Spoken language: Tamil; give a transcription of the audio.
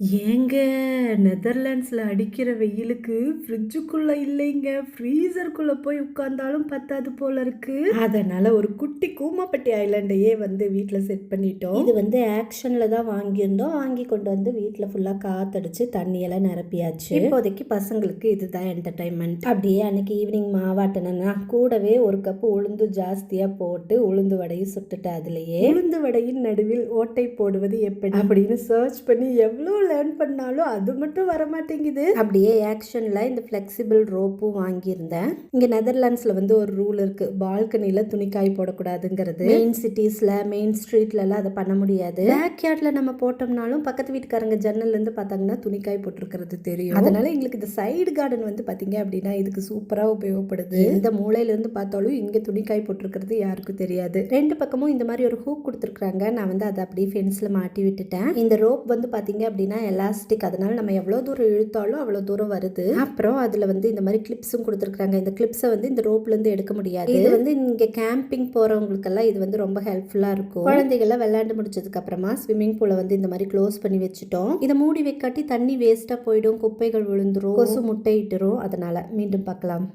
ஏங்க நெதர்லாண்ட்ஸ்ல அடிக்கிற வெயிலுக்கு ஃப்ரிட்ஜுக்குள்ள இல்லைங்க. ஃப்ரீசர்க்குள்ள போய் உட்கார்ந்தாலும் பத்தாது போல இருக்கு. அதனால ஒரு குட்டி கூமாப்பட்டி ஐலாண்டையே வந்து வீட்ல செட் பண்ணிட்டோம். இது வந்து ஆக்ஷன்ல தான் வாங்கியிருந்தோம். வாங்கி கொண்டு வந்து வீட்ல ஃபுல்லா காத்தடிச்சு தண்ணியெல்லாம் நிரப்பியாச்சு. இப்போதைக்கு பசங்களுக்கு இதுதான் என்டர்டைன்மெண்ட். அப்படியே அன்னைக்கு ஈவினிங் மாவாட்டினா கூடவே ஒரு கப் உளுந்து ஜாஸ்தியா போட்டு உளுந்து வடையும் சுட்டுட்டு அதுலயே உளுந்து வடையின் நடுவில் ஓட்டை போடுவது எப்படி அப்படின்னு சர்ச் பண்ணி எவ்வளோ லேர்ன் பண்ணாலும் அது மட்டும் வர மாட்டேங்குது. அப்படியே ஆக்ஷன்ல இந்த ஃபிளெக்சிபிள் ரோப்பும் வாங்கியிருந்தேன். இங்க நெதர்லாண்ட்ஸ்ல வந்து ஒரு ரூல் இருக்கு, பால்கனில துணிக்காய் போடக்கூடாதுங்கிறது. மெயின் சிட்டிஸ்ல மெயின் ஸ்ட்ரீட்ல எல்லாம் அதை பண்ண முடியாது. பேக் யார்ட்ல நம்ம போட்டோம்னாலும் பக்கத்து வீட்டுக்காரங்க ஜன்னல்ல இருந்து பார்த்தாங்கன்னா துணிக்காய் போட்டிருக்கிறது தெரியும். அதனால எங்களுக்கு இந்த சைடு கார்டன் வந்து பாத்தீங்க அப்படின்னா இதுக்கு சூப்பரா உபயோகப்படுது. எந்த மூலையில இருந்து பார்த்தாலும் இங்க துணிக்காய் போட்டிருக்கிறது யாருக்கும் தெரியாது. ரெண்டு பக்கமும் இந்த மாதிரி ஒரு ஹூக் கொடுத்துருக்காங்க. நான் வந்து அதை அப்படியே ஃபென்ஸ்ல மாட்டி விட்டுட்டேன். இந்த ரோப் வந்து பாத்தீங்க அப்படின்னா எலாஸ்டிக், அதனால நம்ம எவ்வளோ தூரம் இழுத்தாலும் அவ்வளோ தூரம் வருது. அப்புறம் அதில் வந்து இந்த மாதிரி கிளிப்ஸும் கொடுத்துருக்காங்க. இந்த கிளிப்ஸை வந்து இந்த ரோப்லேருந்து எடுக்க முடியாது. இது வந்து இங்கே கேம்பிங் போகிறவங்களுக்கெல்லாம் இது வந்து ரொம்ப ஹெல்ப்ஃபுல்லாக இருக்கும். குழந்தைகள்லாம் விளையாண்டு முடிச்சதுக்கு அப்புறமா ஸ்விம்மிங் பூலை வந்து இந்த மாதிரி க்ளோஸ் பண்ணி வச்சுட்டோம். இதை மூடி வைக்காட்டி தண்ணி வேஸ்ட்டாக போயிடும், குப்பைகள் விழுந்துரும், கொசு முட்டையிட்டுரும். அதனால மீண்டும் பார்க்கலாம்.